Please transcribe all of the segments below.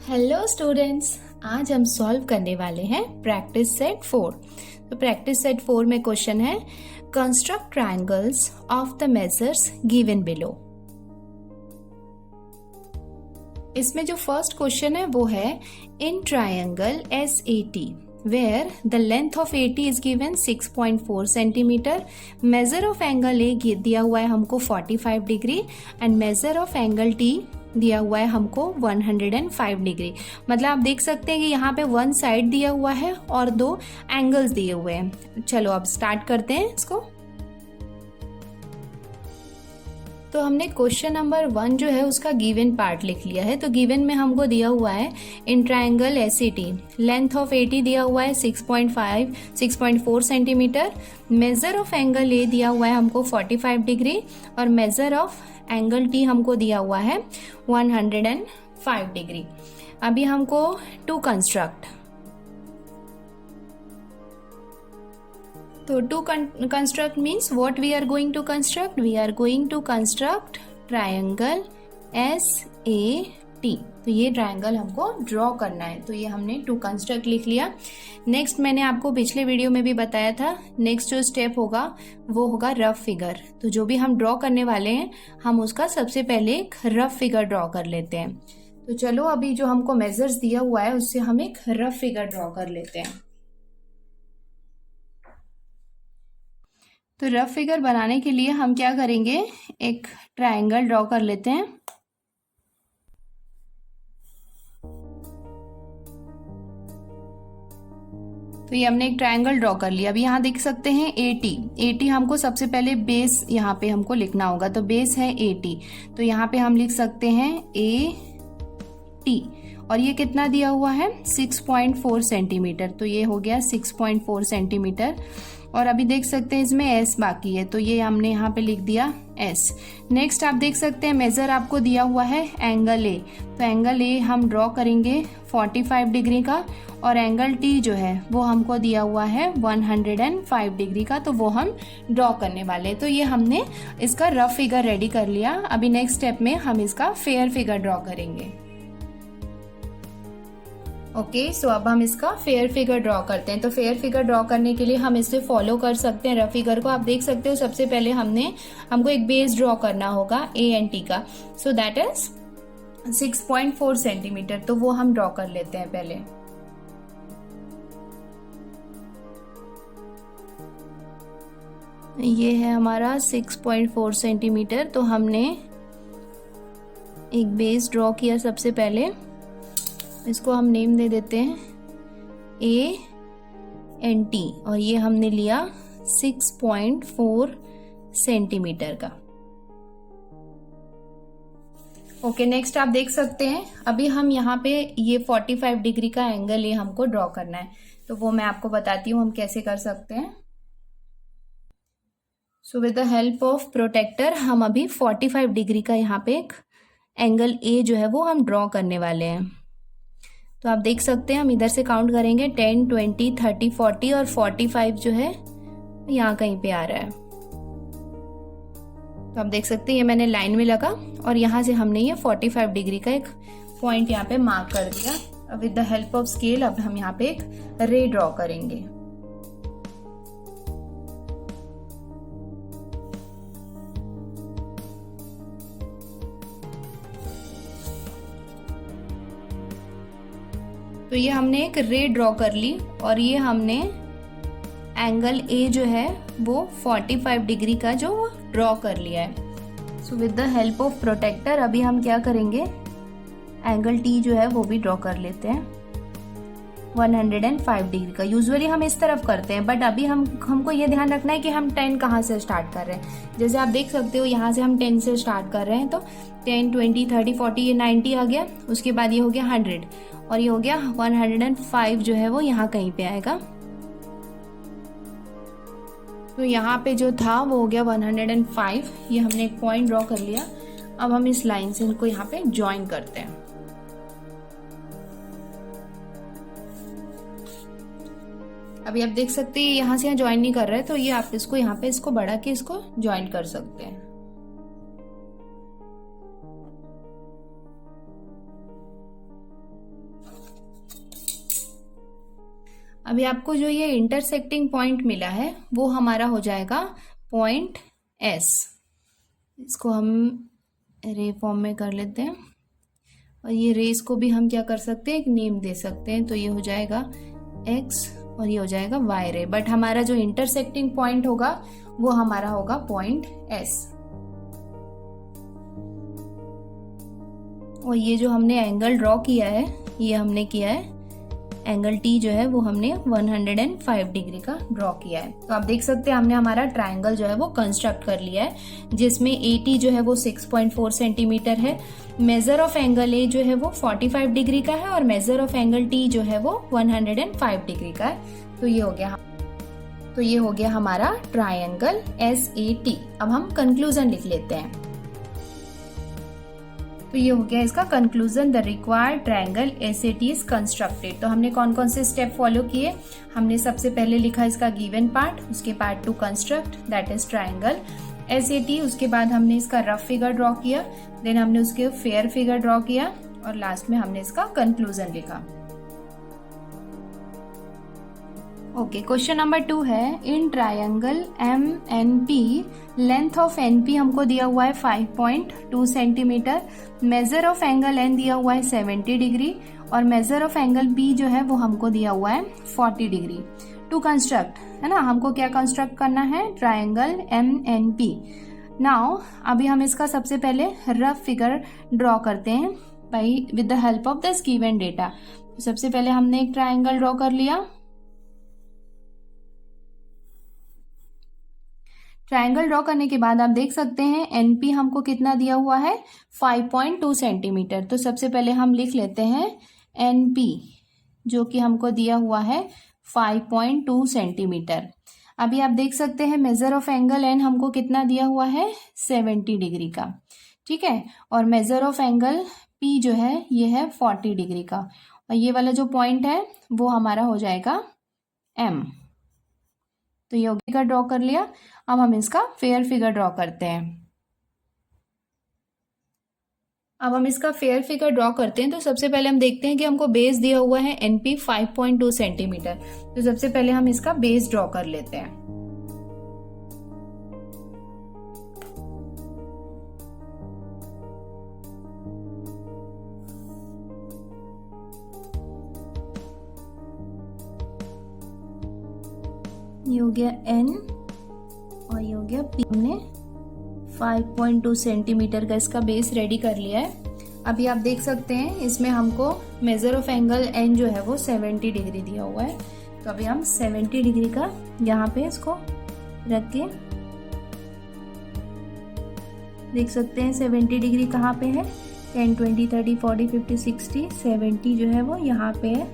Hello students, आज हम solve करने वाले हैं प्रैक्टिस सेट 4। तो प्रैक्टिस सेट 4 में क्वेश्चन है construct triangles of the measures given below. इसमें जो फर्स्ट क्वेश्चन है वो है in triangle SAT where the length of AT is given 6.4 centimetre, major of angle A दिया हुआ है हमको 45 degree and measure of angle T दिया हुआ है हमको 105 डिग्री। मतलब आप देख सकते हैं कि यहाँ पे वन साइड दिया हुआ है और दो एंगल्स दिए हुए हैं। चलो अब स्टार्ट करते हैं इसको। तो हमने क्वेश्चन नंबर 1 जो है उसका गिवन पार्ट लिख लिया है। तो गिवन में हमको दिया हुआ है in triangle SAT length of AT दिया हुआ है 6.4 centimetre, major of angle A दिया हुआ है हमको 45 डिग्री और मेजर ऑफ एंगल T हमको दिया हुआ है 105 डिग्री। अभी हमको टू कंस्ट्रक्ट, तो to construct means what we are going to construct, we are going to construct triangle SAT। तो ये ट्रायंगल हमको ड्रॉ करना है। तो ये हमने टू कंस्ट्रक्ट लिख लिया। नेक्स्ट मैंने आपको पिछले वीडियो में भी बताया था, नेक्स्ट जो स्टेप होगा वो होगा रफ फिगर। तो जो भी हम ड्रॉ करने वाले हैं हम उसका सबसे पहले एक रफ फिगर ड्रॉ कर लेते हैं। तो चलो अभी जो हमको मेजर्स दिया हुआ है उससे हम एक रफ फिगर ड्रॉ कर लेते हैं। तो रफ फिगर बनाने के लिए हम क्या करेंगे, एक ट्रायंगल ड्रॉ कर लेते हैं। तो ये हमने एक ट्रायंगल ड्रॉ कर लिया। अभी यहाँ देख सकते हैं AT हमको सबसे पहले बेस यहाँ पे हमको लिखना होगा। तो बेस है AT, तो यहाँ पे हम लिख सकते हैं AT और ये कितना दिया हुआ है 6.4 सेंटीमीटर। तो ये हो गया 6.4 सेंटीमीटर। और अभी देख सकते हैं इसमें S बाकी है, तो ये हमने यहाँ पे लिख दिया S। नेक्स्ट आप देख सकते हैं मेजर आपको दिया हुआ है एंगल A। तो एंगल A हम ड्रॉ करेंगे 45 डिग्री का और एंगल T जो है वो हमको दिया हुआ है 105 डिग्री का। तो वो हम ड्रॉ करने वाले। तो ये हमने इसका रफ फिगर रेडी कर लिया। अभी नेक्स्ट स्टेप में हम इसका फेयर फिगर ड्रॉ करेंगे। ओके, सो अब हम इसका फेयर फिगर ड्रॉ करते हैं। तो फेयर फिगर ड्रॉ करने के लिए हम इसे फॉलो कर सकते हैं रफ फिगर को। आप देख सकते हो सबसे पहले हमको एक बेस ड्रॉ करना होगा A एंड T का। So that is 6.4 centimetre. तो वो हम ड्रॉ कर लेते हैं पहले। ये है हमारा 6.4 सेंटीमीटर। तो हमने एक बेस ड्रॉ किया सबसे पहले। इसको हम नेम दे देते हैं A एंड T और ये हमने लिया 6.4 सेंटीमीटर का। ओके, नेक्स्ट आप देख सकते हैं अभी हम यहाँ पे ये 45 डिग्री का एंगल ये हमको ड्रॉ करना है। तो वो मैं आपको बताती हूँ हम कैसे कर सकते हैं। So with the help of protractor हम अभी 45 डिग्री का यहाँ पे एक एंगल A जो है वो हम ड्रॉ करने वाले हैं। तो आप देख सकते हैं हम इधर से काउंट करेंगे 10, 20, 30, 40 और 45 जो है यहाँ कहीं पे आ रहा है। तो आप देख सकते हैं ये मैंने लाइन में लगा और यहाँ से हमने ये 45 डिग्री का एक पॉइंट यहाँ पे मार्क कर दिया। With the help of scale अब हम यहाँ पे एक रे ड्रॉ करेंगे। तो ये हमने एक रे ड्रॉ कर ली और ये हमने एंगल A जो है वो 45 डिग्री का जो ड्रॉ कर लिया है। So with the help of protractor अभी हम क्या करेंगे, एंगल T जो है वो भी ड्रॉ कर लेते हैं 105 डिग्री का। यूजुअली हम इस तरफ करते हैं बट अभी हमको ये ध्यान रखना है कि हम 10 कहाँ से स्टार्ट कर रहे हैं। जैसे आप देख सकते हो यहाँ से हम 10 से स्टार्ट कर रहे हैं। तो 10, 20, 30, 40 ये 90 आ गया। उसके बाद ये हो गया 100 और ये हो गया 105 जो है वो यहाँ कहीं पे आएगा। तो यहाँ पे जो था वो हो गया 105। ये हमने एक पॉइंट ड्रॉ कर लिया। अब हम इस लाइन से इनको यहाँ पे ज्वाइन करते हैं। अभी आप देख सकते हैं यहाँ से यहाँ ज्वाइन नहीं कर रहे, तो ये आप इसको यहाँ पे इसको बढ़ा के इसको ज्वाइन कर सकते हैं। अभी आपको जो ये इंटरसेक्टिंग पॉइंट मिला है वो हमारा हो जाएगा पॉइंट एस। इसको हम रे फॉर्म में कर लेते हैं और ये रेस को भी हम क्या कर सकते हैं, एक नेम दे सकते हैं। तो ये हो जाएगा एक्स और ये हो जाएगा वाई रे, बट हमारा जो इंटरसेक्टिंग पॉइंट होगा वो हमारा होगा पॉइंट एस। और ये जो हमने एंगल ड्रॉ किया है, ये हमने किया है एंगल टी जो है वो हमने 105 डिग्री का ड्रॉ किया है। तो आप देख सकते हैं हमने हमारा ट्रायंगल जो है वो कंस्ट्रक्ट कर लिया है, जिसमें AT जो है वो 6.4 सेंटीमीटर है, मेजर ऑफ एंगल A जो है वो 45 डिग्री का है और मेजर ऑफ एंगल T जो है वो 105 डिग्री का है। तो ये हो गया हमारा ट्रायंगल SAT। अब हम कंक्लूजन लिख लेते हैं। तो ये हो गया इसका conclusion, the required triangle SAT is constructed. तो हमने कौन कौन से स्टेप फॉलो किए, हमने सबसे पहले लिखा इसका गिवन पार्ट, उसके part two construct that is triangle SAT, उसके बाद हमने इसका रफ फिगर ड्रॉ किया, देन हमने उसके फेयर फिगर ड्रॉ किया और लास्ट में हमने इसका कंक्लूजन लिखा। ओके, क्वेश्चन नंबर 2 है, in triangle MNP length of NP हमको दिया हुआ है 5.2 centimetre, major of angle N दिया हुआ है 70 डिग्री और मेजर ऑफ एंगल B जो है वो हमको दिया हुआ है 40 डिग्री। टू कंस्ट्रक्ट, है ना, हमको क्या कंस्ट्रक्ट करना है, ट्रायंगल MNP। नाउ अभी हम इसका सबसे पहले रफ फिगर ड्रॉ करते हैं by with the help of this given data. सबसे पहले हमने एक ट्रायंगल ड्रॉ कर लिया। ट्रायंगल ड्रॉ करने के बाद आप देख सकते हैं NP हमको कितना दिया हुआ है, 5.2 सेंटीमीटर। तो सबसे पहले हम लिख लेते हैं NP जो कि हमको दिया हुआ है 5.2 सेंटीमीटर। अभी आप देख सकते हैं मेजर ऑफ एंगल N हमको कितना दिया हुआ है, 70 डिग्री का, ठीक है, और मेजर ऑफ एंगल P जो है ये है 40 डिग्री का, और ये वाला जो पॉइंट है वो हमारा हो जाएगा M। तो ये फिगर ड्रॉ कर लिया। अब हम इसका फेयर फिगर ड्रॉ करते हैं। अब हम इसका फेयर फिगर ड्रॉ करते हैं। तो सबसे पहले हम देखते हैं कि हमको बेस दिया हुआ है NP 5.2 सेंटीमीटर। तो सबसे पहले हम इसका बेस ड्रॉ कर लेते हैं। ये हो गया N और ये हो गया P। हमने 5.2 सेंटीमीटर का इसका बेस रेडी कर लिया है। अभी आप देख सकते हैं इसमें हमको मेजर ऑफ एंगल N जो है वो 70 डिग्री दिया हुआ है। तो अभी हम 70 डिग्री का यहाँ पे इसको रख के देख सकते हैं 70 डिग्री कहाँ पे है, 10, 20, 30, 40, 50, 60, 70 जो है वो यहाँ पे है।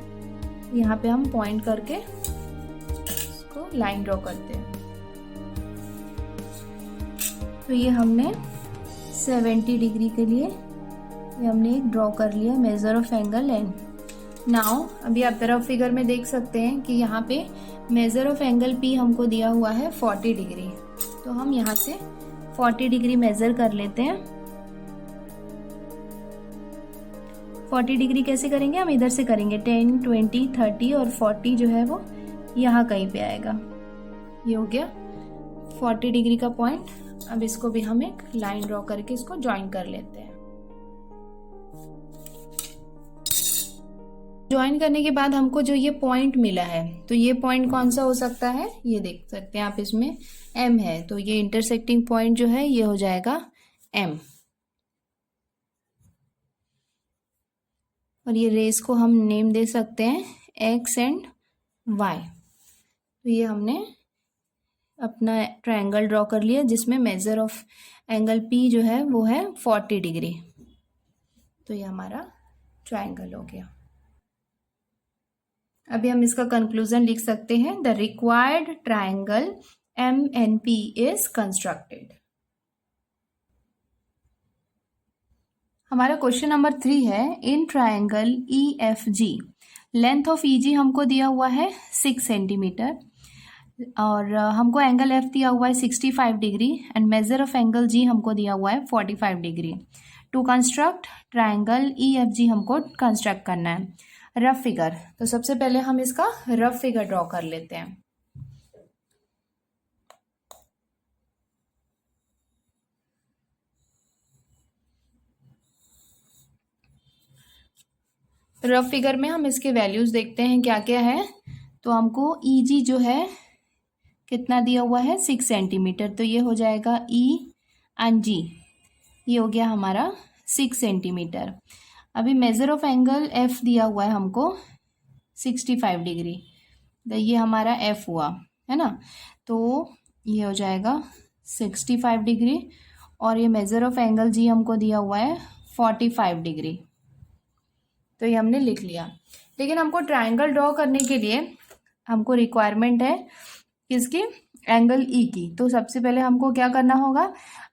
यहाँ पे हम पॉइंट करके लाइन ड्रॉ करते हैं। तो ये हमने 70 डिग्री के लिए ये हमने एक ड्रॉ कर लिया major of angle N। Now अभी आप रफ फिगर में देख सकते हैं कि यहाँ पे मेजर ऑफ एंगल P हमको दिया हुआ है 40 डिग्री। तो हम यहाँ से 40 डिग्री मेजर कर लेते हैं। 40 डिग्री कैसे करेंगे, हम इधर से करेंगे, 10, 20, 30 और 40 जो है वो यहाँ कहीं पे आएगा। ये हो गया 40 डिग्री का पॉइंट। अब इसको भी हम एक लाइन ड्रॉ करके इसको ज्वाइन कर लेते हैं। ज्वाइन करने के बाद हमको जो ये पॉइंट मिला है, तो ये पॉइंट कौन सा हो सकता है, ये देख सकते हैं आप, इसमें M है। तो ये इंटरसेक्टिंग पॉइंट जो है ये हो जाएगा M। और ये रेस को हम नेम दे सकते हैं X एंड Y। तो ये हमने अपना ट्रायंगल ड्रॉ कर लिया जिसमें मेजर ऑफ एंगल P जो है वो है 40 डिग्री। तो ये हमारा ट्रायंगल हो गया। अभी हम इसका कंक्लूजन लिख सकते हैं, the required triangle MNP is constructed. हमारा क्वेश्चन नंबर 3 है, in triangle EFG length of EG हमको दिया हुआ है 6 सेंटीमीटर और हमको एंगल F दिया हुआ है 65 degree and measure of angle G हमको दिया हुआ है 45 degree. To construct triangle EFG हमको कंस्ट्रक्ट करना है। Rough figure. तो सबसे पहले हम इसका रफ फिगर ड्रॉ कर लेते हैं। रफ फिगर में हम इसके वैल्यूज देखते हैं क्या क्या है। तो हमको EG जो है कितना दिया हुआ है 6 सेंटीमीटर, तो ये हो जाएगा E एंड G, ये हो गया हमारा 6 सेंटीमीटर। अभी मेजर ऑफ एंगल F दिया हुआ है हमको 65 डिग्री, तो ये हमारा F हुआ है ना। तो ये हो जाएगा 65 डिग्री और ये मेजर ऑफ एंगल G हमको दिया हुआ है 45 डिग्री। तो ये हमने लिख लिया। लेकिन हमको ट्रायंगल ड्रॉ करने के लिए हमको रिक्वायरमेंट है किसकी, एंगल E की। तो सबसे पहले हमको क्या करना होगा,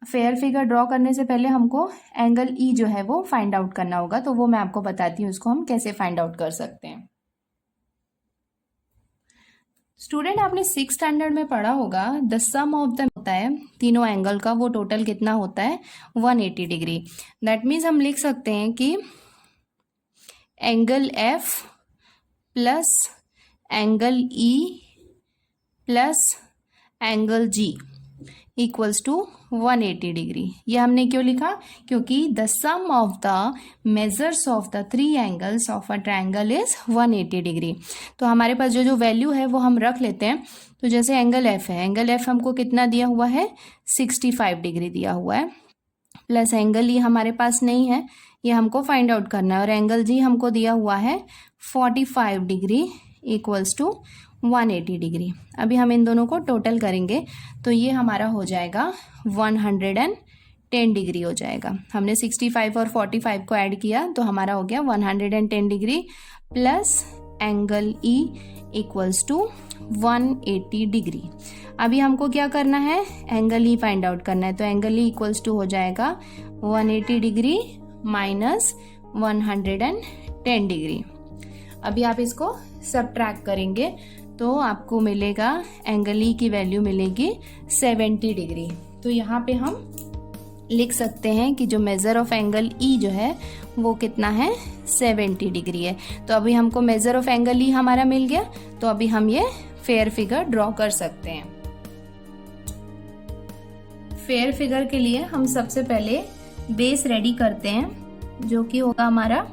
फेयर फिगर ड्रॉ करने से पहले हमको एंगल E जो है वो फाइंड आउट करना होगा। तो वो मैं आपको बताती हूँ उसको हम कैसे फाइंड आउट कर सकते हैं। स्टूडेंट आपने 6th स्टैंडर्ड में पढ़ा होगा द सम ऑफ द होता है तीनों एंगल का, वो टोटल कितना होता है 180 डिग्री। दैट मीन्स हम लिख सकते हैं कि angle F plus angle E plus angle G equals to 180 degree. ये हमने क्यों लिखा, क्योंकि the sum of the measures of the 3 angles of a triangle is 180 degree. तो हमारे पास जो जो वैल्यू है वो हम रख लेते हैं। तो जैसे एंगल F है, एंगल F हमको कितना दिया हुआ है 65 डिग्री दिया हुआ है, प्लस एंगल E हमारे पास नहीं है, ये हमको फाइंड आउट करना है, और एंगल G हमको दिया हुआ है 45 डिग्री इक्वल्स टू 180 डिग्री। अभी हम इन दोनों को टोटल करेंगे तो ये हमारा हो जाएगा 110 डिग्री हो जाएगा। हमने 65 और 45 को ऐड किया तो हमारा हो गया 110 degree plus angle E equals to 180 degree. अभी हमको क्या करना है, एंगल E फाइंड आउट करना है। तो एंगल E इक्वल्स टू हो जाएगा 180 डिग्री माइनस 110 डिग्री। अभी आप इसको सबट्रैक्ट करेंगे तो आपको मिलेगा एंगल E की वैल्यू मिलेगी 70 डिग्री। तो यहाँ पे हम लिख सकते हैं कि जो मेजर ऑफ एंगल E जो है वो कितना है 70 डिग्री है। तो अभी हमको मेजर ऑफ एंगल E हमारा मिल गया, तो अभी हम ये फेयर फिगर ड्रॉ कर सकते हैं। फेयर फिगर के लिए हम सबसे पहले बेस रेडी करते हैं जो कि होगा हमारा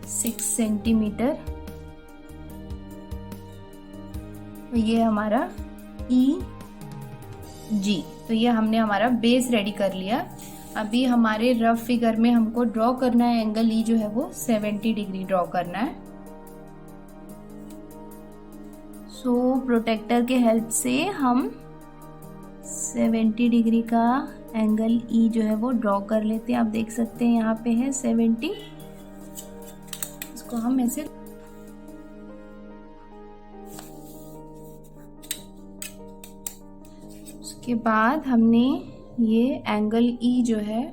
6 सेंटीमीटर। तो ये हमारा EG, तो ये हमने हमारा बेस रेडी कर लिया। अभी हमारे रफ फिगर में हमको ड्रॉ करना है एंगल E जो है वो 70 डिग्री ड्रॉ करना है। सो प्रोटेक्टर के हेल्प से हम 70 डिग्री का एंगल E जो है वो ड्रॉ कर लेते हैं। आप देख सकते हैं यहाँ पे है 70, इसको हम ऐसे के बाद हमने ये एंगल E जो है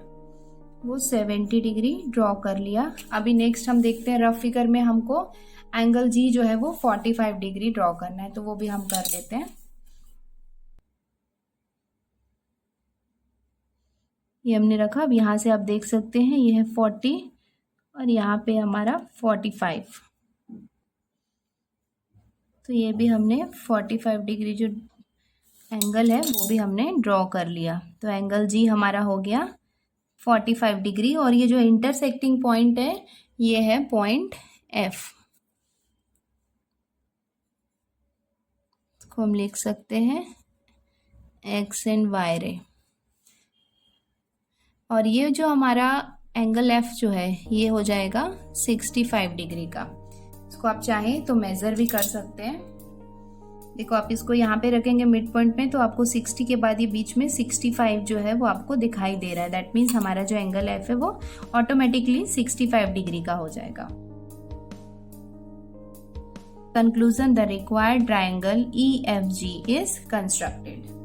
वो 70 डिग्री ड्रॉ कर लिया। अभी नेक्स्ट हम देखते हैं रफ फिगर में हमको एंगल G जो है वो 45 डिग्री ड्रॉ करना है, तो वो भी हम कर लेते हैं। ये हमने रखा। अब यहाँ से आप देख सकते हैं ये है 40 और यहाँ पे हमारा 45, तो ये भी हमने 45 डिग्री जो एंगल है वो भी हमने ड्रॉ कर लिया। तो एंगल G हमारा हो गया 45 डिग्री और ये जो इंटरसेक्टिंग पॉइंट है ये है पॉइंट F। इसको हम लिख सकते हैं X एंड Y रे। और ये जो हमारा एंगल F जो है ये हो जाएगा 65 डिग्री का। इसको आप चाहें तो मेजर भी कर सकते हैं। देखो आप इसको यहाँ पे रखेंगे मिड पॉइंट में तो आपको 60 के बाद ये बीच में 65 जो है वो आपको दिखाई दे रहा है। दैट मीन्स हमारा जो एंगल F है वो ऑटोमेटिकली 65 डिग्री का हो जाएगा। Conclusion, the required triangle EFG is constructed.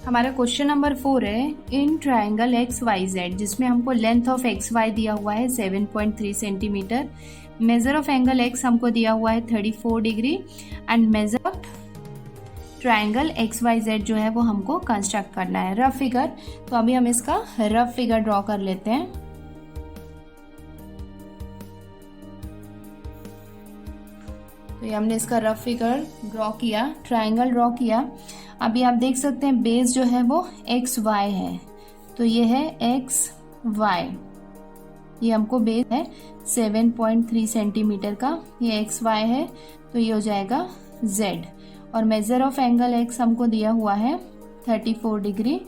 हमारा क्वेश्चन नंबर 4 है, इन ट्रायंगल XYZ जिसमें हमको लेंथ ऑफ XY दिया हुआ है 7.3 centimetre, major of angle X हमको दिया हुआ है 34 degree and measure of triangle XYZ जो है वो हमको कंस्ट्रक्ट करना है। रफ फिगर, तो अभी हम इसका रफ फिगर ड्रॉ कर लेते हैं। ये हमने इसका रफ फिगर ड्रॉ किया, ट्रायंगल ड्रॉ किया। अभी आप देख सकते हैं बेस जो है वो एक्स वाई है, तो ये है एक्स वाई। ये हमको बेस है 7.3 सेंटीमीटर का, ये एक्स वाई है, तो ये हो जाएगा जेड। और मेजर ऑफ एंगल एक्स हमको दिया हुआ है 34 डिग्री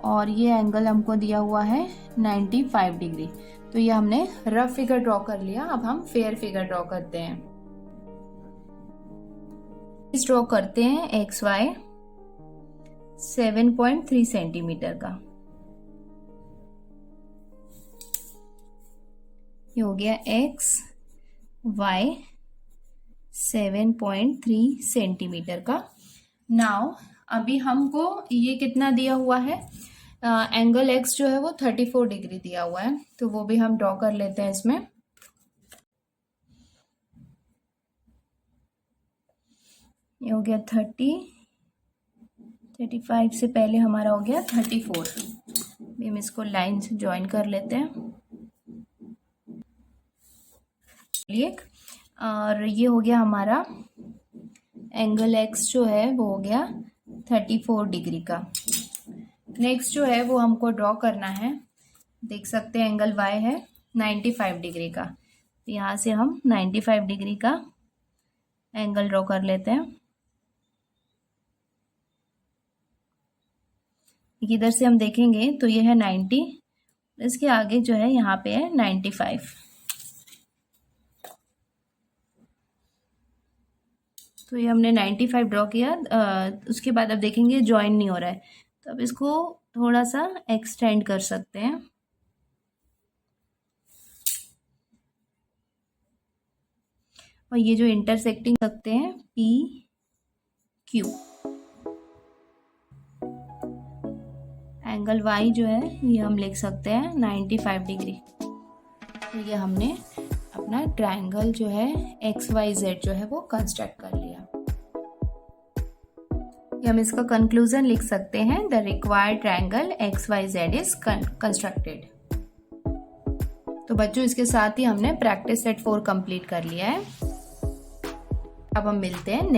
और ये एंगल हमको दिया हुआ है 95 डिग्री। तो ये हमने रफ फिगर ड्रॉ कर लिया। अब हम फेयर फिगर ड्रॉ करते हैं। इस ड्रॉ करते हैं एक्स वाई 7.3 सेंटीमीटर का। ये हो गया एक्स वाई 7.3 सेंटीमीटर का। नाउ अभी हमको ये कितना दिया हुआ है, एंगल एक्स जो है वो 34 डिग्री दिया हुआ है, तो वो भी हम ड्रॉ कर लेते हैं इसमें। ये हो गया 35 से पहले हमारा हो गया 34। हम इसको लाइन से ज्वाइन कर लेते हैं। और ये हो गया हमारा एंगल एक्स जो है वो हो गया 34 डिग्री का। नेक्स्ट जो है वो हमको ड्रॉ करना है, देख सकते हैं एंगल वाई है 95 डिग्री का। यहाँ से हम 95 डिग्री का एंगल ड्रॉ कर लेते हैं। इधर से हम देखेंगे तो ये है 90, इसके आगे जो है यहाँ पे है 95। तो ये हमने 95 ड्रॉ किया। उसके बाद अब देखेंगे ज्वाइन नहीं हो रहा है, तो अब इसको थोड़ा सा एक्सटेंड कर सकते हैं। और ये जो इंटरसेक्टिंग सकते हैं पी क्यू, एंगल वाई जो है ये हम लिख सकते हैं 95 डिग्री। तो ये हमने अपना ट्रायंगल जो है एक्स वाई जेड जो है वो कंस्ट्रक्ट कर लिया। ये हम इसका कंक्लूजन लिख सकते हैं, the required triangle X Y Z is constructed. तो बच्चों इसके साथ ही हमने प्रैक्टिस सेट 4 कंप्लीट कर लिया है। अब हम मिलते हैं